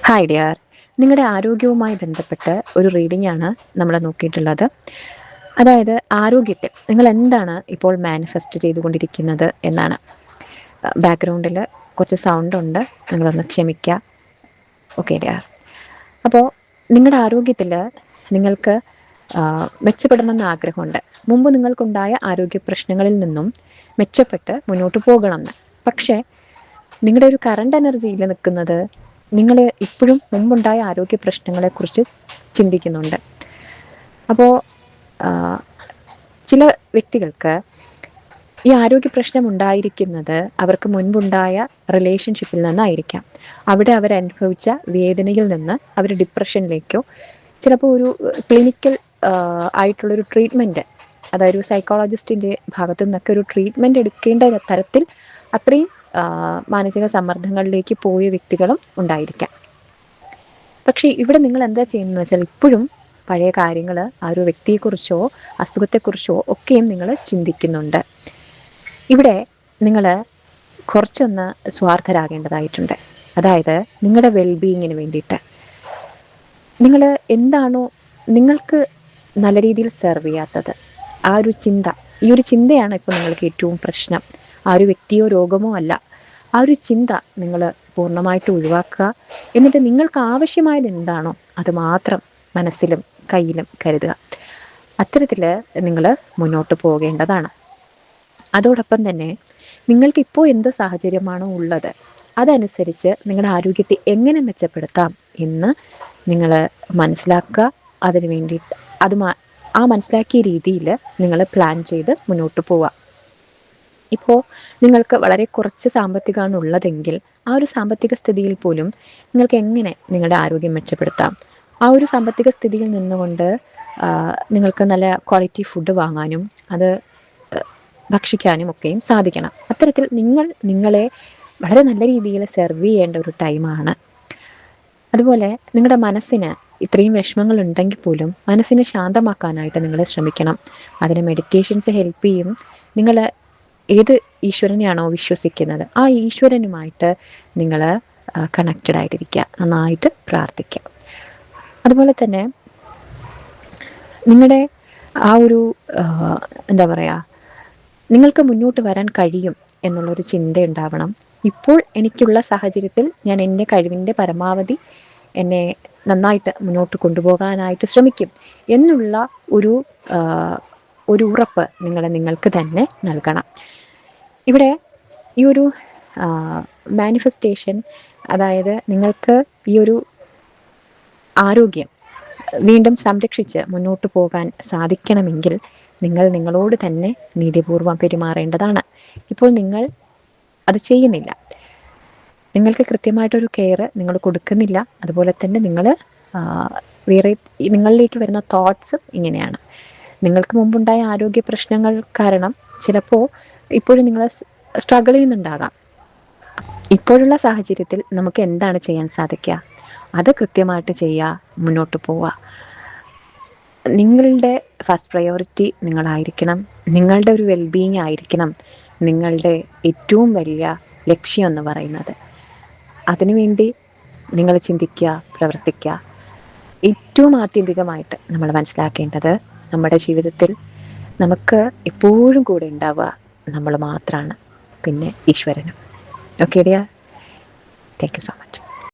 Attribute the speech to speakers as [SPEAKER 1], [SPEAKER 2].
[SPEAKER 1] Hi dear, നിങ്ങളുടെ ആരോഗ്യവുമായി ബന്ധപ്പെട്ട് ഒരു റീഡിംഗ് ആണ് നമ്മൾ നോക്കിയിട്ടുള്ളത്. അതായത് ആരോഗ്യത്തിൽ നിങ്ങൾ എന്താണ് ഇപ്പോൾ മാനിഫെസ്റ്റ് ചെയ്തുകൊണ്ടിരിക്കുന്നത് എന്നാണ്. ബാക്ക്ഗ്രൗണ്ടിൽ കുറച്ച് സൗണ്ട് ഉണ്ട്, നിങ്ങളൊന്ന് ക്ഷമിക്കുക. Okay dear. അപ്പോൾ നിങ്ങളുടെ ആരോഗ്യത്തിൽ നിങ്ങൾക്ക് മെച്ചപ്പെടണമെന്ന് ആഗ്രഹമുണ്ട്. മുമ്പ് നിങ്ങൾക്കുണ്ടായ ആരോഗ്യ പ്രശ്നങ്ങളിൽ നിന്നും മെച്ചപ്പെട്ട് മുന്നോട്ട് പോകണമെന്ന്. പക്ഷേ നിങ്ങളുടെ ഒരു കറണ്ട് എനർജിയിൽ നിൽക്കുന്നത് നിങ്ങൾ ഇപ്പോഴും മുമ്പുണ്ടായ ആരോഗ്യ പ്രശ്നങ്ങളെക്കുറിച്ച് ചിന്തിക്കുന്നുണ്ട്. അപ്പോൾ ചില വ്യക്തികൾക്ക് ഈ ആരോഗ്യ പ്രശ്നം ഉണ്ടായിരിക്കുന്നത് അവർക്ക് മുൻപുണ്ടായ റിലേഷൻഷിപ്പിൽ നിന്നായിരിക്കാം. അവിടെ അവരനുഭവിച്ച വേദനയിൽ നിന്ന് അവർ ഡിപ്രഷനിലേക്കോ, ചിലപ്പോൾ ഒരു ക്ലിനിക്കൽ ആയിട്ടുള്ളൊരു ട്രീറ്റ്മെൻറ്റ്, അതായത് ഒരു സൈക്കോളജിസ്റ്റിൻ്റെ ഭാഗത്തു നിന്നൊക്കെ ഒരു ട്രീറ്റ്മെൻറ്റ് എടുക്കേണ്ട തരത്തിൽ അത്രയും മാനസിക സമ്മർദ്ദങ്ങളിലേക്ക് പോയ വ്യക്തികളും ഉണ്ടായിരിക്കാം. പക്ഷേ ഇവിടെ നിങ്ങൾ എന്താ ചെയ്യുന്നതെന്ന് വെച്ചാൽ ഇപ്പോഴും പഴയ കാര്യങ്ങൾ, ആ ഒരു വ്യക്തിയെക്കുറിച്ചോ അസുഖത്തെക്കുറിച്ചോ ഒക്കെയും നിങ്ങൾ ചിന്തിക്കുന്നുണ്ട്. ഇവിടെ നിങ്ങൾ കുറച്ചൊന്ന് സ്വാർത്ഥരാകേണ്ടതായിട്ടുണ്ട്. അതായത് നിങ്ങളുടെ വെൽബീയിങ്ങിന് വേണ്ടിയിട്ട് നിങ്ങൾ എന്താണോ നിങ്ങൾക്ക് നല്ല രീതിയിൽ സെർവ് ചെയ്യാത്തത്, ആ ഒരു ചിന്ത, ഈ ഒരു ചിന്തയാണ് ഇപ്പോൾ നിങ്ങൾക്ക് ഏറ്റവും പ്രശ്നം. ആ ഒരു വ്യക്തിയോ രോഗമോ അല്ല, ആ ഒരു ചിന്ത നിങ്ങൾ പൂർണ്ണമായിട്ട് ഒഴിവാക്കുക. എന്നിട്ട് നിങ്ങൾക്ക് ആവശ്യമായത് എന്താണോ അത് മാത്രം മനസ്സിലും കയ്യിലും കരുതുക. അത്തരത്തിൽ നിങ്ങൾ മുന്നോട്ട് പോകേണ്ടതാണ്. അതോടൊപ്പം തന്നെ നിങ്ങൾക്കിപ്പോൾ എന്ത് സാഹചര്യമാണോ ഉള്ളത് അതനുസരിച്ച് നിങ്ങളുടെ ആരോഗ്യത്തെ എങ്ങനെ മെച്ചപ്പെടുത്താം എന്ന് നിങ്ങൾ മനസ്സിലാക്കുക. അതിന് വേണ്ടിയിട്ട് ആ മനസ്സിലാക്കിയ രീതിയിൽ നിങ്ങൾ പ്ലാൻ ചെയ്ത് മുന്നോട്ട് പോവുക. ഇപ്പോൾ നിങ്ങൾക്ക് വളരെ കുറച്ച് സാമ്പത്തികമാണ് ഉള്ളതെങ്കിൽ ആ ഒരു സാമ്പത്തിക സ്ഥിതിയിൽ പോലും നിങ്ങൾക്ക് എങ്ങനെ നിങ്ങളുടെ ആരോഗ്യം മെച്ചപ്പെടുത്താം, ആ ഒരു സാമ്പത്തിക സ്ഥിതിയിൽ നിന്നുകൊണ്ട് നിങ്ങൾക്ക് നല്ല ക്വാളിറ്റി ഫുഡ് വാങ്ങാനും അത് ഭക്ഷിക്കാനും ഒക്കെയും സാധിക്കണം. അത്തരത്തിൽ നിങ്ങളെ വളരെ നല്ല രീതിയിൽ സെർവ് ചെയ്യേണ്ട ഒരു ടൈമാണ്. അതുപോലെ നിങ്ങളുടെ മനസ്സിന് ഇത്രയും വിഷമങ്ങൾ ഉണ്ടെങ്കിൽ പോലും മനസ്സിനെ ശാന്തമാക്കാനായിട്ട് നിങ്ങൾ ശ്രമിക്കണം. അതിന് മെഡിറ്റേഷൻസ് ഹെൽപ്പ് ചെയ്യും. നിങ്ങൾ ഏത് ഈശ്വരനെയാണോ വിശ്വസിക്കുന്നത് ആ ഈശ്വരനുമായിട്ട് നിങ്ങൾ കണക്റ്റഡ് ആയിട്ടിരിക്കുക, നന്നായിട്ട് പ്രാർത്ഥിക്കുക. അതുപോലെ തന്നെ നിങ്ങളുടെ ആ ഒരു എന്താ പറയുക, നിങ്ങൾക്ക് മുന്നോട്ട് വരാൻ കഴിയും എന്നുള്ളൊരു ചിന്ത ഉണ്ടാവണം. ഇപ്പോൾ എനിക്കുള്ള സാഹചര്യത്തിൽ ഞാൻ എൻ്റെ കഴിവിൻ്റെ പരമാവധി എന്നെ നന്നായിട്ട് മുന്നോട്ട് കൊണ്ടുപോകാനായിട്ട് ശ്രമിക്കും എന്നുള്ള ഒരു ഉറപ്പ് നിങ്ങൾക്ക് തന്നെ നൽകണം. ഇവിടെ ഈ ഒരു മാനിഫെസ്റ്റേഷൻ, അതായത് നിങ്ങൾക്ക് ഈ ഒരു ആരോഗ്യം വീണ്ടും സംരക്ഷിച്ച് മുന്നോട്ട് പോകാൻ സാധിക്കണമെങ്കിൽ നിങ്ങൾ നിങ്ങളോട് തന്നെ നീതിപൂർവം പെരുമാറേണ്ടതാണ്. ഇപ്പോൾ നിങ്ങൾ അത് ചെയ്യുന്നില്ല, നിങ്ങൾക്ക് കൃത്യമായിട്ടൊരു കെയർ നിങ്ങൾ കൊടുക്കുന്നില്ല. അതുപോലെ തന്നെ വേറെ നിങ്ങളിലേക്ക് വരുന്ന തോട്ട്സും ഇങ്ങനെയാണ്. നിങ്ങൾക്ക് മുമ്പുണ്ടായ ആരോഗ്യ പ്രശ്നങ്ങൾ കാരണം ചിലപ്പോൾ ഇപ്പോഴും നിങ്ങൾ സ്ട്രഗിൾ ചെയ്യുന്നുണ്ടാകാം. ഇപ്പോഴുള്ള സാഹചര്യത്തിൽ നമുക്ക് എന്താണ് ചെയ്യാൻ സാധിക്കുക അത് കൃത്യമായിട്ട് ചെയ്യുക, മുന്നോട്ട് പോവുക. നിങ്ങളുടെ ഫസ്റ്റ് പ്രയോറിറ്റി നിങ്ങളായിരിക്കണം. നിങ്ങളുടെ ഒരു വെൽബീയിങ് ആയിരിക്കണം നിങ്ങളുടെ ഏറ്റവും വലിയ ലക്ഷ്യം എന്ന് പറയുന്നത്. അതിനുവേണ്ടി നിങ്ങൾ ചിന്തിക്കുക, പ്രവർത്തിക്കുക. ഏറ്റവും ആത്യന്തികമായിട്ട് നമ്മൾ മനസ്സിലാക്കേണ്ടത് നമ്മുടെ ജീവിതത്തിൽ നമുക്ക് എപ്പോഴും കൂടെ ഉണ്ടാവുക നമ്മൾ മാത്രമാണ്, പിന്നെ ഈശ്വരനും. Okay dear, thank you so much.